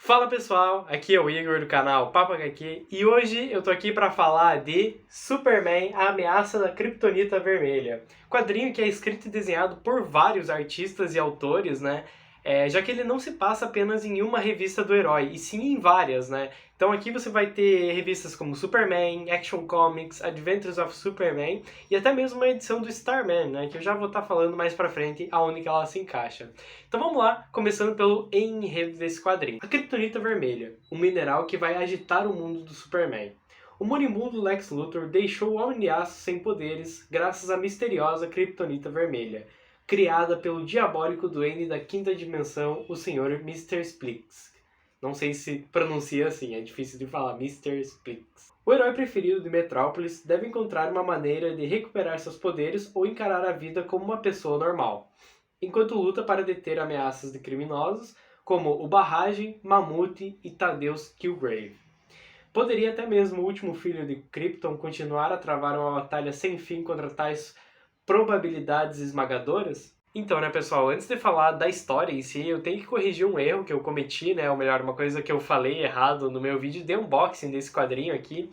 Fala pessoal, aqui é o Igor do canal Papo HQ e hoje eu tô aqui pra falar de Superman, a ameaça da Kryptonita Vermelha. Quadrinho que é escrito e desenhado por vários artistas e autores, né? Já que ele não se passa apenas em uma revista do herói, e sim em várias, né? Então aqui você vai ter revistas como Superman, Action Comics, Adventures of Superman e até mesmo uma edição do Starman, né? Que eu já vou estar falando mais pra frente aonde que ela se encaixa. Então vamos lá, começando pelo enredo desse quadrinho. A Kryptonita Vermelha, um mineral que vai agitar o mundo do Superman. O moribundo Lex Luthor deixou o Homem de Aço sem poderes graças à misteriosa Kryptonita Vermelha, criada pelo diabólico duende da quinta dimensão, o Sr. Mr. Splix. Não sei se pronuncia assim, é difícil de falar, Mr. Splix. O herói preferido de Metrópolis deve encontrar uma maneira de recuperar seus poderes ou encarar a vida como uma pessoa normal, enquanto luta para deter ameaças de criminosos como o Barragem, Mamute e Thaddeus Killgrave. Poderia até mesmo o último filho de Krypton continuar a travar uma batalha sem fim contra tais probabilidades esmagadoras? Então, né, pessoal, antes de falar da história em si, eu tenho que corrigir um erro que eu cometi, né, ou melhor, uma coisa que eu falei errado no meu vídeo de unboxing desse quadrinho aqui,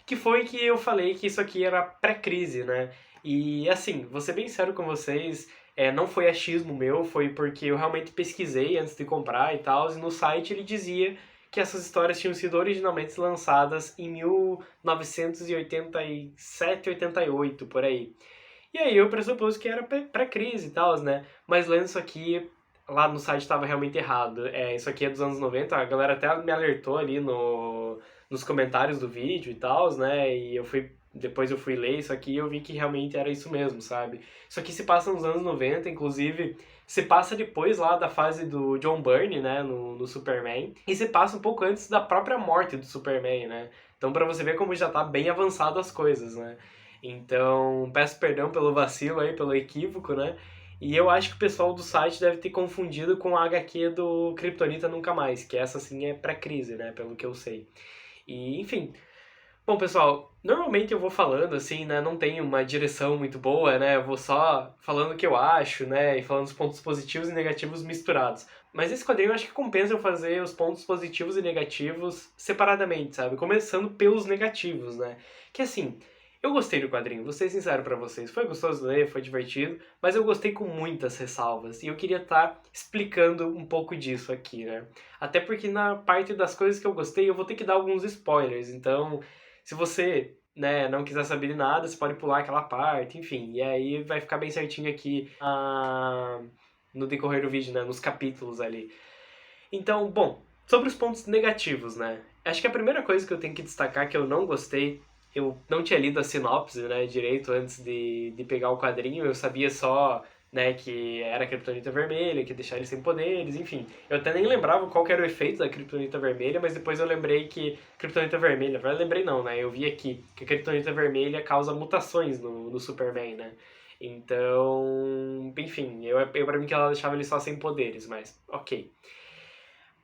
que foi que eu falei que isso aqui era pré-crise, né? E, assim, vou ser bem sério com vocês, não foi achismo meu, foi porque eu realmente pesquisei antes de comprar e tal, e no site ele dizia que essas histórias tinham sido originalmente lançadas em 1987, 88, por aí. E aí eu pressupus que era pré-crise e tal, né? Mas lendo isso aqui, lá no site estava realmente errado. Isso aqui é dos anos 90, a galera até me alertou ali nos comentários do vídeo e tal, né? E depois eu fui ler isso aqui e eu vi que realmente era isso mesmo, sabe? Isso aqui se passa nos anos 90, inclusive se passa depois lá da fase do John Byrne, né, no Superman, e se passa um pouco antes da própria morte do Superman, né? Então pra você ver como já tá bem avançado as coisas, né? Então, peço perdão pelo vacilo aí, pelo equívoco, né? E eu acho que o pessoal do site deve ter confundido com a HQ do Kryptonita Nunca Mais, que essa sim é pré-crise, né? Pelo que eu sei. E, enfim. Bom, pessoal, normalmente eu vou falando assim, né? Não tenho uma direção muito boa, né? Eu vou só falando o que eu acho, né? E falando os pontos positivos e negativos misturados. Mas esse quadrinho eu acho que compensa eu fazer os pontos positivos e negativos separadamente, sabe? Começando pelos negativos, né? Que assim, eu gostei do quadrinho, vou ser sincero pra vocês. Foi gostoso de ler, foi divertido, mas eu gostei com muitas ressalvas. E eu queria estar explicando um pouco disso aqui, né? Até porque na parte das coisas que eu gostei, eu vou ter que dar alguns spoilers. Então, se você, né, não quiser saber de nada, você pode pular aquela parte, enfim. E aí vai ficar bem certinho aqui no decorrer do vídeo, né, nos capítulos ali. Então, bom, sobre os pontos negativos, né? Acho que a primeira coisa que eu tenho que destacar que eu não gostei, eu não tinha lido a sinopse, né, direito antes de pegar o quadrinho, eu sabia só, né, que era a Kryptonita Vermelha, que ia deixar ele sem poderes, enfim. Eu até nem lembrava qual que era o efeito da Kryptonita Vermelha, mas depois eu lembrei que Kryptonita Vermelha, eu lembrei não, né, eu vi aqui que a Kryptonita Vermelha causa mutações no Superman, né. Então, enfim, eu pra mim que ela deixava ele só sem poderes, mas ok.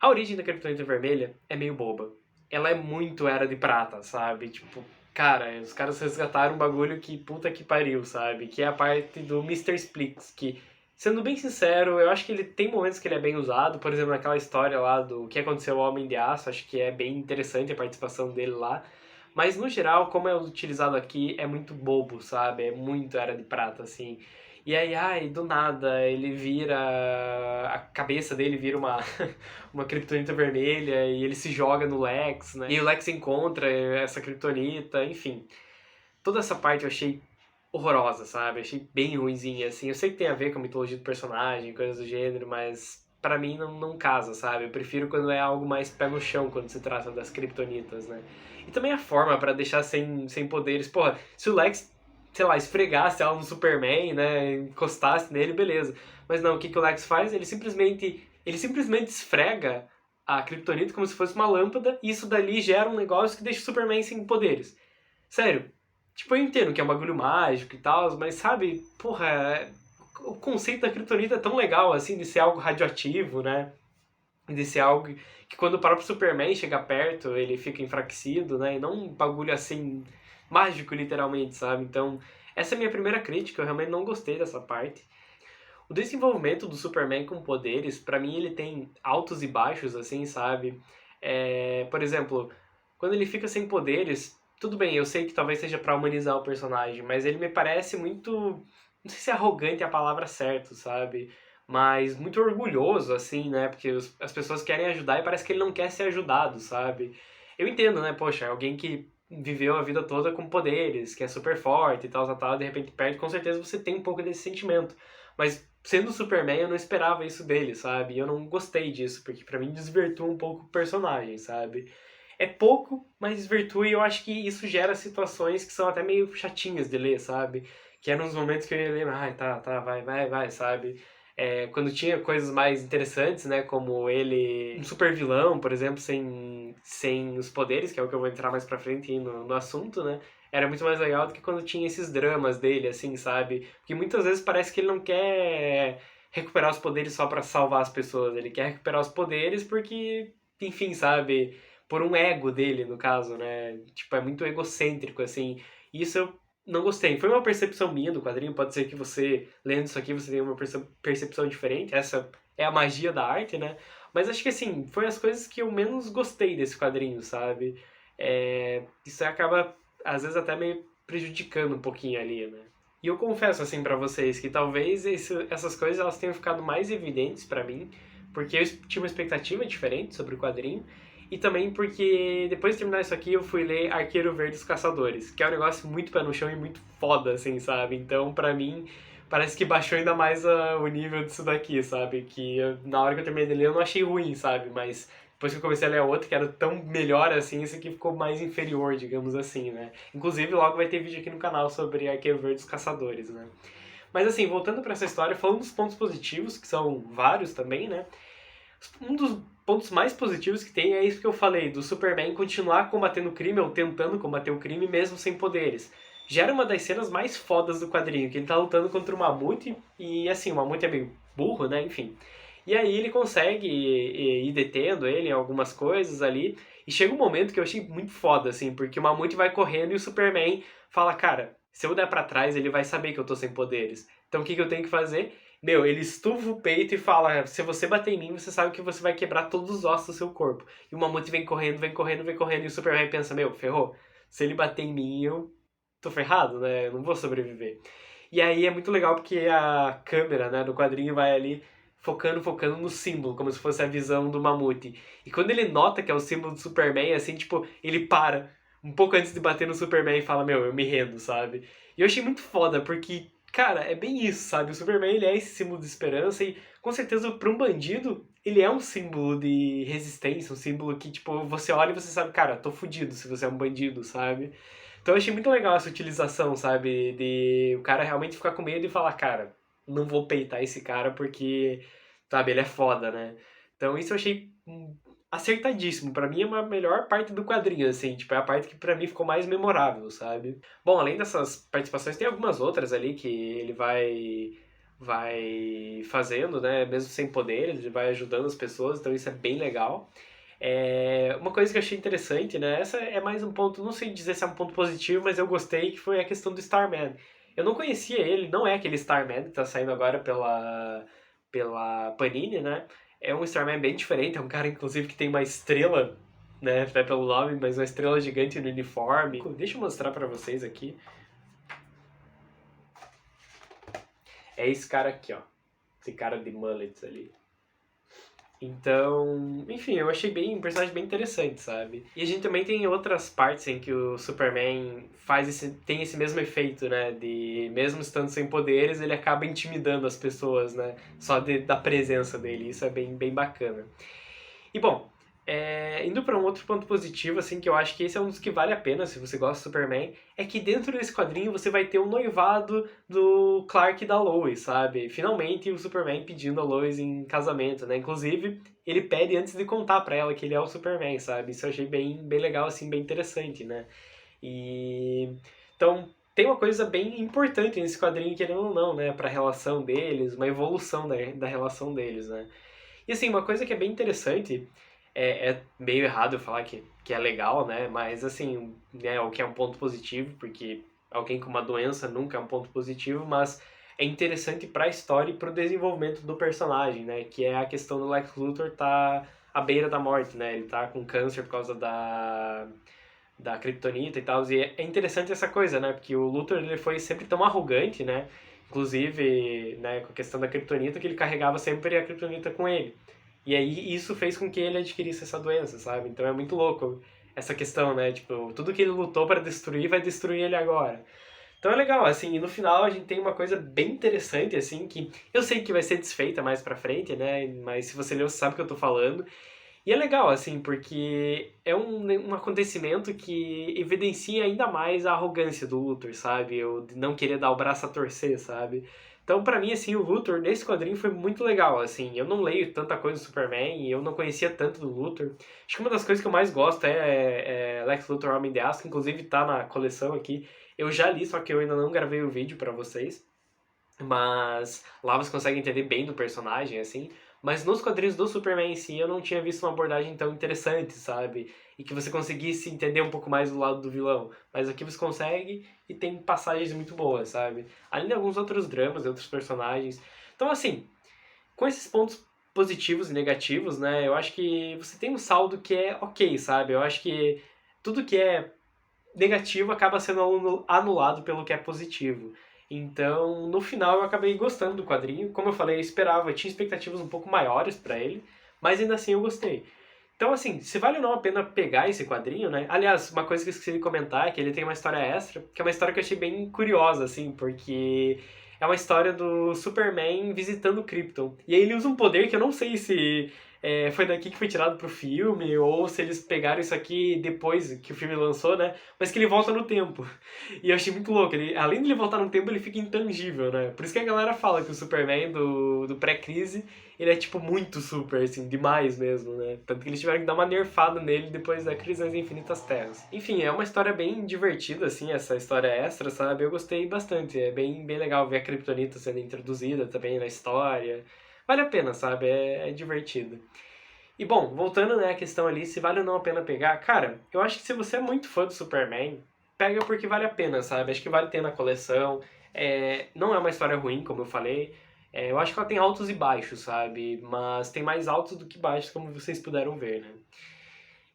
A origem da Kryptonita Vermelha é meio boba. Ela é muito Era de Prata, sabe? Tipo, cara, os caras resgataram um bagulho que puta que pariu, sabe? Que é a parte do Mr. Splix, que, sendo bem sincero, eu acho que ele tem momentos que ele é bem usado. Por exemplo, naquela história lá do que aconteceu ao Homem de Aço, acho que é bem interessante a participação dele lá. Mas, no geral, como é utilizado aqui, é muito bobo, sabe? É muito Era de Prata, assim. E aí, ai, do nada, ele vira... A cabeça dele vira uma, uma kryptonita vermelha e ele se joga no Lex, né? E o Lex encontra essa kryptonita, enfim. Toda essa parte eu achei horrorosa, sabe? Achei bem ruinzinha, assim. Eu sei que tem a ver com a mitologia do personagem, coisas do gênero, mas pra mim não casa, sabe? Eu prefiro quando é algo mais pé no chão, quando se trata das kryptonitas, né? E também a forma pra deixar sem poderes. Porra, se o Lex, sei lá, esfregasse ela no Superman, né? Encostasse nele, beleza. Mas não, o que o Lex faz? Ele simplesmente esfrega a kryptonita como se fosse uma lâmpada e isso dali gera um negócio que deixa o Superman sem poderes. Sério, tipo, eu entendo que é um bagulho mágico e tal, mas sabe, porra, o conceito da Kryptonita é tão legal, assim, de ser algo radioativo, né? De ser algo que quando o próprio Superman chega perto, ele fica enfraquecido, né? E não um bagulho, assim, mágico, literalmente, sabe? Então, essa é a minha primeira crítica, eu realmente não gostei dessa parte. O desenvolvimento do Superman com poderes, pra mim ele tem altos e baixos, assim, sabe? Por exemplo, quando ele fica sem poderes, tudo bem, eu sei que talvez seja pra humanizar o personagem, mas ele me parece muito, não sei se arrogante é a palavra certa, sabe? Mas muito orgulhoso, assim, né? Porque as pessoas querem ajudar e parece que ele não quer ser ajudado, sabe? Eu entendo, né? Poxa, alguém que viveu a vida toda com poderes, que é super forte e tal, tal, tal, de repente perde, com certeza você tem um pouco desse sentimento. Mas sendo o Superman, eu não esperava isso dele, sabe? E eu não gostei disso, porque pra mim desvirtua um pouco o personagem, sabe? É pouco, mas desvirtua e eu acho que isso gera situações que são até meio chatinhas de ler, sabe? Que eram uns momentos que eu ia ler, ai, tá, tá, vai, vai, vai, sabe? Quando tinha coisas mais interessantes, né? Como ele, um super vilão, por exemplo, sem os poderes, que é o que eu vou entrar mais pra frente no assunto, né? Era muito mais legal do que quando tinha esses dramas dele, assim, sabe? Porque muitas vezes parece que ele não quer recuperar os poderes só pra salvar as pessoas. Ele quer recuperar os poderes porque, enfim, sabe? Por um ego dele, no caso, né? Tipo, é muito egocêntrico, assim. E isso eu não gostei. Foi uma percepção minha do quadrinho. Pode ser que você, lendo isso aqui, você tenha uma percepção diferente. Essa é a magia da arte, né? Mas acho que, assim, foi as coisas que eu menos gostei desse quadrinho, sabe? Isso acaba, às vezes, até meio prejudicando um pouquinho ali, né? E eu confesso, assim, pra vocês que talvez essas coisas elas tenham ficado mais evidentes pra mim, porque eu tinha uma expectativa diferente sobre o quadrinho, e também porque depois de terminar isso aqui eu fui ler Arqueiro Verde dos Caçadores, que é um negócio muito pé no chão e muito foda, assim, sabe? Então, pra mim, parece que baixou ainda mais o nível disso daqui, sabe? Na hora que eu terminei de ler eu não achei ruim, sabe? Mas depois que eu comecei a ler a outra, que era tão melhor assim, esse aqui ficou mais inferior, digamos assim, né? Inclusive, logo vai ter vídeo aqui no canal sobre Arqueiro Verde dos Caçadores, né? Mas assim, voltando pra essa história, falando dos pontos positivos, que são vários também, né? Um dos pontos mais positivos que tem é isso que eu falei, do Superman continuar combatendo o crime, ou tentando combater o crime, mesmo sem poderes. Gera uma das cenas mais fodas do quadrinho, que ele tá lutando contra o Mamute, e assim, o Mamute é meio burro, né, enfim. E aí ele consegue ir detendo ele em algumas coisas ali, e chega um momento que eu achei muito foda, assim, porque o Mamute vai correndo e o Superman fala, cara, se eu der pra trás, ele vai saber que eu tô sem poderes. Então o que eu tenho que fazer? Meu, ele estufa o peito e fala: se você bater em mim, você sabe que você vai quebrar todos os ossos do seu corpo. E o Mamute vem correndo, vem correndo, vem correndo, e o Superman pensa: meu, ferrou. Se ele bater em mim, eu tô ferrado, né? Eu não vou sobreviver. E aí é muito legal porque a câmera, né, do quadrinho vai ali focando, focando no símbolo, como se fosse a visão do Mamute. E quando ele nota que é o símbolo do Superman, assim, tipo, ele para um pouco antes de bater no Superman e fala: meu, eu me rendo, sabe? E eu achei muito foda, porque cara, é bem isso, sabe? O Superman, ele é esse símbolo de esperança e, com certeza, para um bandido, ele é um símbolo de resistência, um símbolo que, tipo, você olha e você sabe, cara, tô fudido se você é um bandido, sabe? Então eu achei muito legal essa utilização, sabe? De o cara realmente ficar com medo e falar, cara, não vou peitar esse cara porque, sabe, ele é foda, né? Então isso eu achei acertadíssimo. Pra mim é uma melhor parte do quadrinho, assim, tipo, é a parte que pra mim ficou mais memorável, sabe? Bom, além dessas participações, tem algumas outras ali que ele vai fazendo, né? Mesmo sem poder, ele vai ajudando as pessoas, então isso é bem legal. Uma coisa que eu achei interessante, né? Essa é mais um ponto, não sei dizer se é um ponto positivo, mas eu gostei, que foi a questão do Starman. Eu não conhecia ele, não é aquele Starman que tá saindo agora pela Panini, né? É um Starman bem diferente, é um cara, inclusive, que tem uma estrela, né? Vai pelo nome, mas uma estrela gigante no uniforme. Deixa eu mostrar pra vocês aqui. É esse cara aqui, ó. Esse cara de mullets ali. Então, enfim, eu achei um personagem bem interessante, sabe? E a gente também tem outras partes em que o Superman tem esse mesmo efeito, né? De, mesmo estando sem poderes, ele acaba intimidando as pessoas, né? Só da presença dele. Isso é bem bacana. E bom, indo para um outro ponto positivo, assim, que eu acho que esse é um dos que vale a pena se você gosta do Superman, é que dentro desse quadrinho você vai ter um noivado do Clark e da Lois, sabe? Finalmente o Superman pedindo a Lois em casamento, né? Inclusive, ele pede antes de contar pra ela que ele é o Superman, sabe? Isso eu achei bem legal, assim, bem interessante, né? E... Então, tem uma coisa bem importante nesse quadrinho, querendo ou não, né? Pra relação deles, uma evolução da relação deles, né? E assim, uma coisa que é bem interessante, é meio errado eu falar que é legal, né? Mas assim, né, o que é um ponto positivo, porque alguém com uma doença nunca é um ponto positivo, mas é interessante para a história e para o desenvolvimento do personagem, né? Que é a questão do Lex Luthor tá à beira da morte, né? Ele tá com câncer por causa da Kryptonita e tal. E é interessante essa coisa, né? Porque o Luthor ele foi sempre tão arrogante, né? Inclusive, né, com a questão da Kryptonita, que ele carregava sempre a Kryptonita com ele. E aí isso fez com que ele adquirisse essa doença, sabe? Então é muito louco essa questão, né? Tipo, tudo que ele lutou para destruir vai destruir ele agora. Então é legal, assim, e no final a gente tem uma coisa bem interessante, assim, que eu sei que vai ser desfeita mais pra frente, né? Mas se você leu, você sabe o que eu tô falando. E é legal, assim, porque é um acontecimento que evidencia ainda mais a arrogância do Luthor, sabe? O de não querer dar o braço a torcer, sabe? Então, pra mim, assim, o Luthor nesse quadrinho foi muito legal, assim. Eu não leio tanta coisa do Superman e eu não conhecia tanto do Luthor. Acho que uma das coisas que eu mais gosto é Lex Luthor Homem de Aço, que inclusive tá na coleção aqui. Eu já li, só que eu ainda não gravei o vídeo pra vocês. Mas lá você consegue entender bem do personagem, assim. Mas nos quadrinhos do Superman em si, eu não tinha visto uma abordagem tão interessante, sabe? E que você conseguisse entender um pouco mais do lado do vilão. Mas aqui você consegue e tem passagens muito boas, sabe? Além de alguns outros dramas e outros personagens. Então, assim, com esses pontos positivos e negativos, né? Eu acho que você tem um saldo que é ok, sabe? Eu acho que tudo que é negativo acaba sendo anulado pelo que é positivo. Então, no final, eu acabei gostando do quadrinho. Como eu falei, eu esperava, eu tinha expectativas um pouco maiores pra ele, mas ainda assim eu gostei. Então, assim, se vale ou não a pena pegar esse quadrinho, né? Aliás, uma coisa que eu esqueci de comentar é que ele tem uma história extra, que é uma história que eu achei bem curiosa, assim, porque é uma história do Superman visitando Krypton. E aí ele usa um poder que eu não sei se foi daqui que foi tirado pro filme, ou se eles pegaram isso aqui depois que o filme lançou, né? Mas que ele volta no tempo. E eu achei muito louco. Ele, além de ele voltar no tempo, ele fica intangível, né? Por isso que a galera fala que o Superman do pré-crise, ele é, tipo, muito super, assim, demais mesmo, né? Tanto que eles tiveram que dar uma nerfada nele depois da Crise nas Infinitas Terras. Enfim, é uma história bem divertida, assim, essa história extra, sabe? Eu gostei bastante. É bem legal ver a Kryptonita sendo introduzida também na história. Vale a pena, sabe? É divertido. E bom, voltando, né, à questão ali, se vale ou não a pena pegar, cara, eu acho que se você é muito fã do Superman, pega porque vale a pena, sabe? Acho que vale ter na coleção. Não é uma história ruim, como eu falei. Eu acho que ela tem altos e baixos, sabe? Mas tem mais altos do que baixos, como vocês puderam ver, né?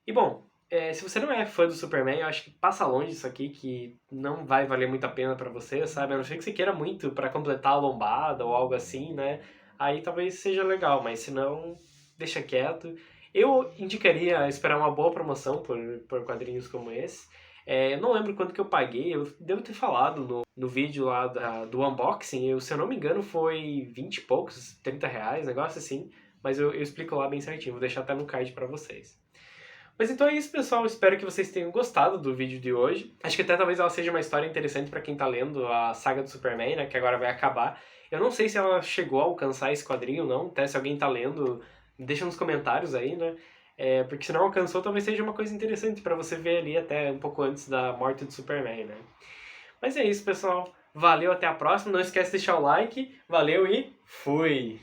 E bom, se você não é fã do Superman, eu acho que passa longe isso aqui, que não vai valer muito a pena pra você, sabe? A não ser que você queira muito pra completar a lombada ou algo assim, né? Aí talvez seja legal, mas se não, deixa quieto. Eu indicaria esperar uma boa promoção por quadrinhos como esse. Eu não lembro quanto que eu paguei, eu devo ter falado no vídeo lá do unboxing, se eu não me engano foi 20 e poucos, R$ 30, negócio assim, mas eu explico lá bem certinho, vou deixar até no card pra vocês. Mas então é isso, pessoal. Espero que vocês tenham gostado do vídeo de hoje. Acho que até talvez ela seja uma história interessante pra quem tá lendo a saga do Superman, né, que agora vai acabar. Eu não sei se ela chegou a alcançar esse quadrinho ou não, até se alguém tá lendo, deixa nos comentários aí, né? Porque se não alcançou, talvez seja uma coisa interessante pra você ver ali até um pouco antes da morte do Superman, né? Mas é isso, pessoal. Valeu, até a próxima. Não esquece de deixar o like. Valeu e fui!